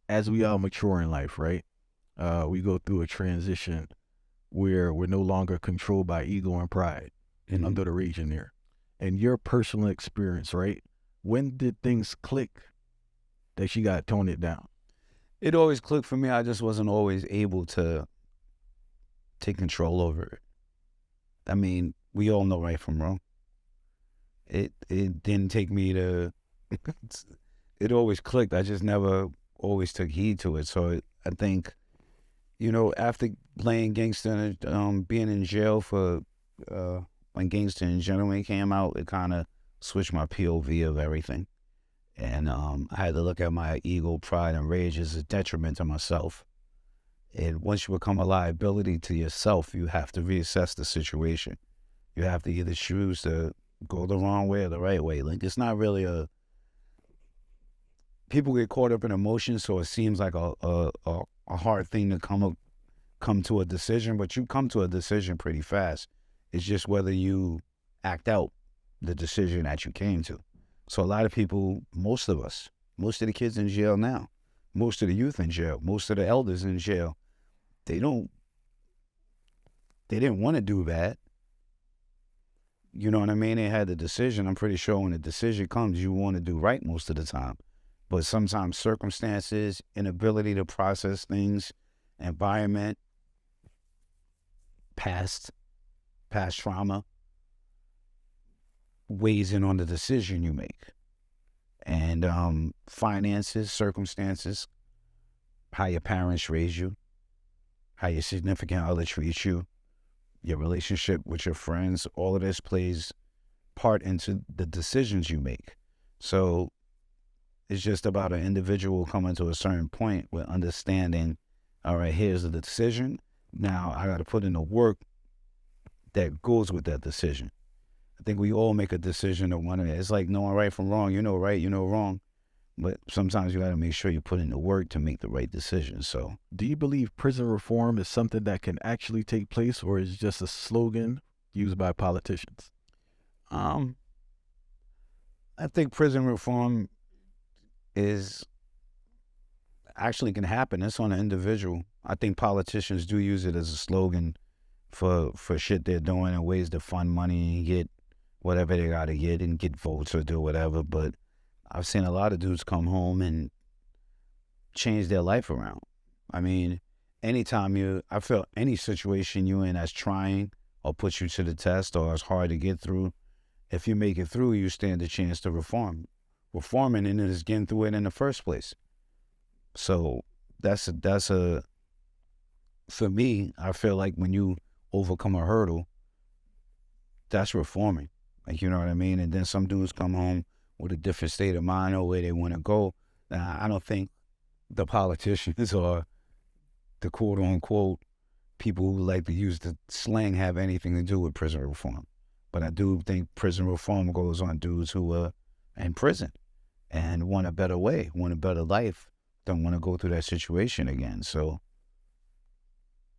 as we all mature in life, right? We go through a transition where we're no longer controlled by ego and pride and under the region there. And your personal experience, right? When did things click that you got tone it down? It always clicked for me. I just wasn't always able to take control over it. I mean, we all know right from wrong. It didn't take me to. It always clicked. I just never always took heed to it. So I think, after playing gangster, being in jail for when Gangster and Gentleman came out, it kind of switched my POV of everything. And I had to look at my ego, pride, and rage as a detriment to myself. And once you become a liability to yourself, you have to reassess the situation. You have to either choose to go the wrong way or the right way. Like, it's not really people get caught up in emotions, so it seems like a hard thing to come to a decision, but you come to a decision pretty fast. It's just whether you act out the decision that you came to. So a lot of people, most of us, most of the kids in jail now, most of the youth in jail, most of the elders in jail, they didn't want to do that. You know what I mean? They had the decision. I'm pretty sure when the decision comes, you want to do right most of the time. But sometimes circumstances, inability to process things, environment, past trauma weighs in on the decision you make. And finances, circumstances, how your parents raise you, how your significant other treats you, your relationship with your friends, all of this plays part into the decisions you make. So it's just about an individual coming to a certain point with understanding, all right, here's the decision. Now I got to put in the work that goes with that decision. I think we all make a decision of one of it. It's like knowing right from wrong. You know right, you know wrong. But sometimes you got to make sure you put in the work to make the right decision. So, do you believe prison reform is something that can actually take place, or is it just a slogan used by politicians? I think prison reform is actually can happen. It's on an individual. I think politicians do use it as a slogan for shit they're doing and ways to fund money and get whatever they got to get and get votes or do whatever. But I've seen a lot of dudes come home and change their life around. I mean, I feel any situation you're in that's trying or puts you to the test or is hard to get through, if you make it through, you stand a chance to reform. Reforming in it is getting through it in the first place. So for me, I feel like when you overcome a hurdle, that's reforming. Like, you know what I mean? And then some dudes come home with a different state of mind or where they want to go. Now, I don't think the politicians or the quote unquote people who like to use the slang have anything to do with prison reform. But I do think prison reform goes on dudes who are in prison and want a better way, want a better life, don't want to go through that situation again. So,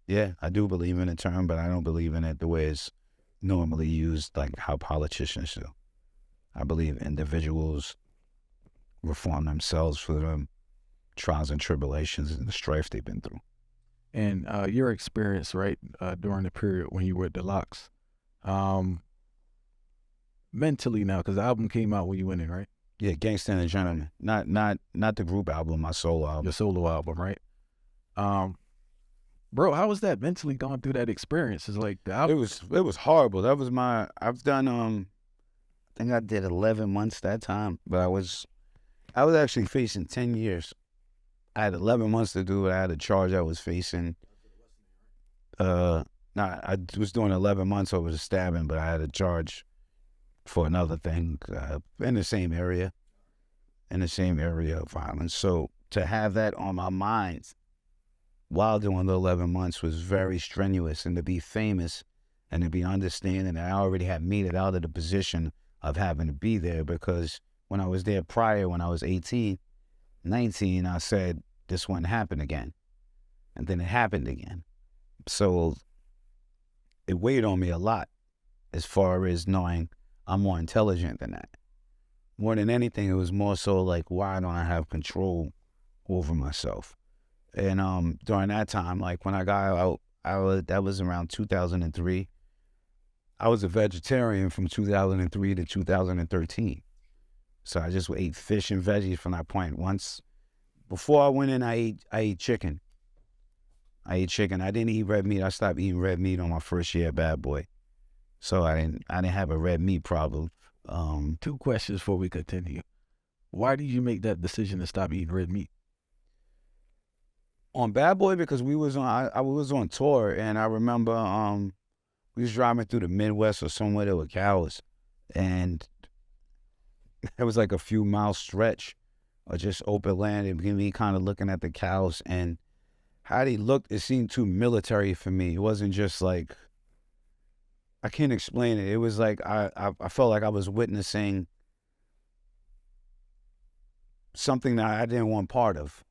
yeah, I do believe in the term, but I don't believe in it the way it's normally used, like how politicians do. I believe individuals reform themselves for the trials and tribulations and the strife they've been through. And your experience, right, during the period when you were at Deluxe, mentally now, because the album came out when you went in, right? Yeah, Gangsta and Gentleman. Not the group album, my solo album. Your solo album, right? Bro, how was that mentally going through that experience? It's like the album. It was horrible. That was I've done I think I did 11 months that time, but I was actually facing 10 years. I had 11 months to do it. I had a charge I was facing. I was doing 11 months over the stabbing, but I had a charge for another thing in the same area of violence. So to have that on my mind while doing the 11 months was very strenuous, and to be famous and to be understanding that I already had made it out of the position of having to be there, because when I was there prior, when I was 18, 19, I said, this wouldn't happen again. And then it happened again. So it weighed on me a lot as far as knowing I'm more intelligent than that. More than anything, it was more so like, why don't I have control over myself. And during that time, like when I got out, that was around 2003. I was a vegetarian from 2003 to 2013. So I just ate fish and veggies from that point. Once before I went in, I ate chicken. I didn't eat red meat. I stopped eating red meat on my first year at Bad Boy. So I didn't have a red meat problem. 2 questions before we continue. Why did you make that decision to stop eating red meat? On Bad Boy, because we was on I was on tour, and I remember we was driving through the Midwest or somewhere there were cows, and it was like a few mile stretch of just open land, and me kind of looking at the cows, and how they looked, it seemed too military for me. It wasn't just like, I can't explain it. It was like I felt like I was witnessing something that I didn't want part of.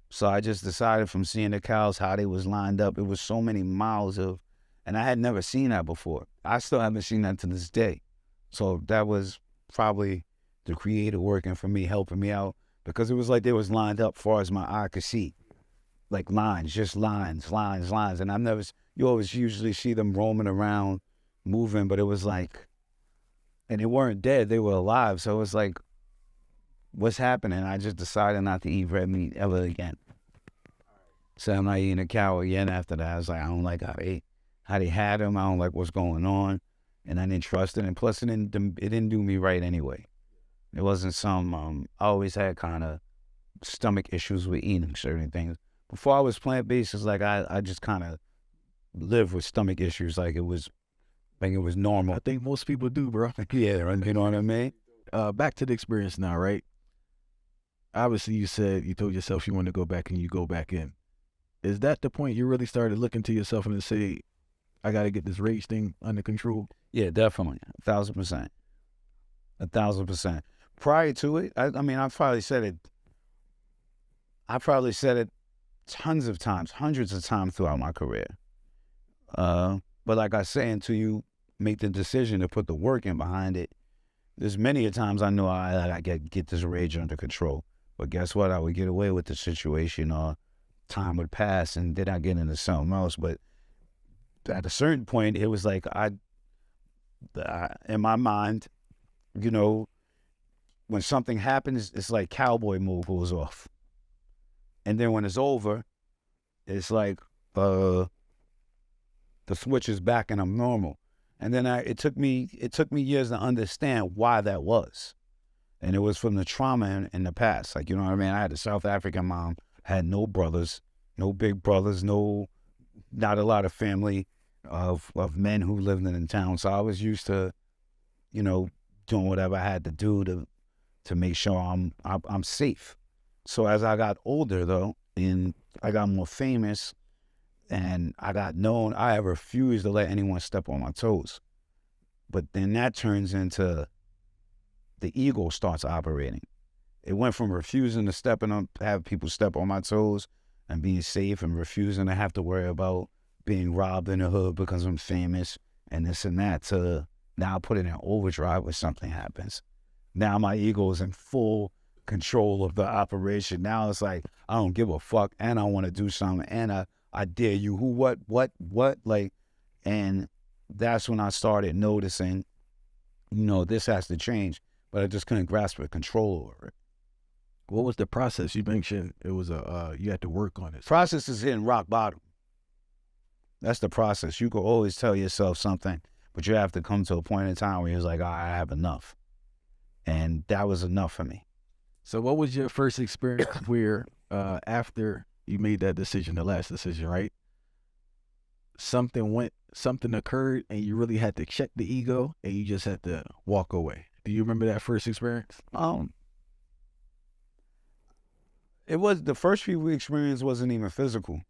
So I just decided from seeing the cows, how they was lined up, it was so many miles of, and I had never seen that before. I still haven't seen that to this day. So that was probably the creator working for me, helping me out, because it was like they was lined up far as my eye could see. Like lines, just lines. And I've never, you always usually see them roaming around, moving, but it was like, and they weren't dead, they were alive. So it was like, what's happening? I just decided not to eat red meat ever again. So I'm not eating a cow again after that. I was like, I don't like how they had them. I don't like what's going on. And I didn't trust it. And plus it didn't do me right anyway. It wasn't some, I always had kind of stomach issues with eating certain things. Before I was plant-based, it's like I just kind of lived with stomach issues like it was normal. I think most people do, bro. Yeah, you know what I mean? Back to the experience now, right? Obviously, you told yourself you want to go back, and you go back in. Is that the point you really started looking to yourself and to say, I got to get this rage thing under control? Yeah, definitely. 1,000%. 1,000%. Prior to it, I mean, I probably said it tons of times, hundreds of times throughout my career. But like I say, until you make the decision to put the work in behind it, there's many a times I know I get this rage under control. But guess what? I would get away with the situation, or time would pass, and then I get into something else. But at a certain point, it was like in my mind, you know, when something happens, it's like cowboy move goes off. And then when it's over, it's like the switch is back and I'm normal. And then it took me years to understand why that was. And it was from the trauma in the past. Like, you know what I mean? I had a South African mom, had no brothers, no big brothers, not a lot of family of men who lived in town. So I was used to, you know, doing whatever I had to do to make sure I'm safe. So as I got older though, and I got more famous, and I got known, I refused to let anyone step on my toes. But then that turns into the ego starts operating. It went from refusing to have people step on my toes and being safe, and refusing to have to worry about being robbed in the hood because I'm famous and this and that, to now put it in overdrive when something happens. Now my ego is in full control of the operation. Now it's like, I don't give a fuck, and I want to do something, and I dare you. Who, what, like, and that's when I started noticing, you know, this has to change, but I just couldn't grasp the control over it. What was the process? You mentioned it was you had to work on it. Process is hitting rock bottom. That's the process. You could always tell yourself something, but you have to come to a point in time where you're like, I have enough. And that was enough for me. So what was your first experience where after you made that decision, the last decision, right? Something occurred and you really had to check the ego and you just had to walk away. Do you remember that first experience? It was, the first few experience wasn't even physical.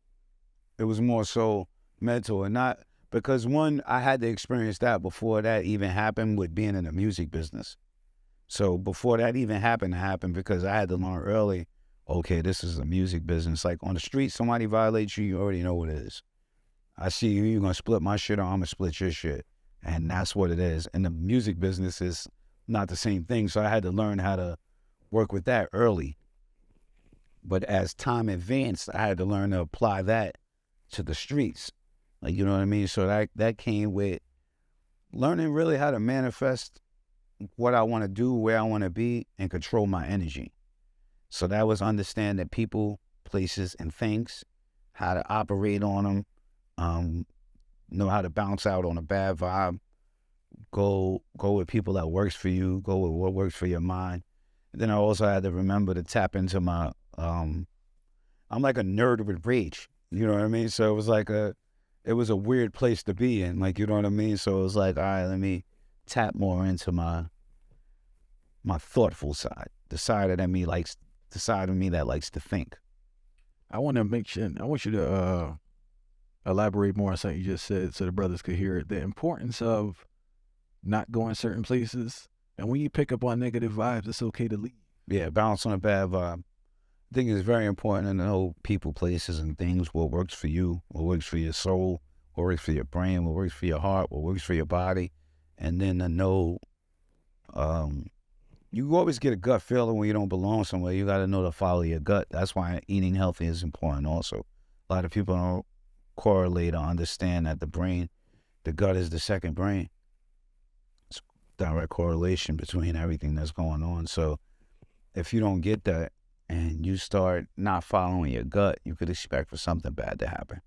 It was more so mental, and not because, one, I had to experience that before that even happened with being in the music business. So before that even happened because I had to learn early, okay, this is a music business. Like on the street, somebody violates you, you already know what it is. I see you, you're going to split my shit, or I'm going to split your shit. And that's what it is. And the music business is not the same thing. So I had to learn how to work with that early. But as time advanced, I had to learn to apply that to the streets. Like, you know what I mean? So that came with learning really how to manifest what I want to do, where I want to be, and control my energy. So that was understanding people, places, and things, how to operate on them, know how to bounce out on a bad vibe, go with people that works for you, go with what works for your mind. And then I also had to remember to tap into my, I'm like a nerd with rage, you know what I mean? So it was a weird place to be in, like, you know what I mean? So it was like, all right, let me tap more into my thoughtful side, the side of me that likes to think. I want you to elaborate more on something you just said so the brothers could hear it. The importance of not going certain places. And when you pick up on negative vibes, it's okay to leave. Yeah, bounce on a bad vibe. I think it's very important to know people, places, and things, what works for you, what works for your soul, what works for your brain, what works for your heart, what works for your body. And then to know, you always get a gut feeling when you don't belong somewhere. You got to know to follow your gut. That's why eating healthy is important also. A lot of people don't correlate or understand that the gut is the second brain. It's direct correlation between everything that's going on. So if you don't get that and you start not following your gut, you could expect for something bad to happen.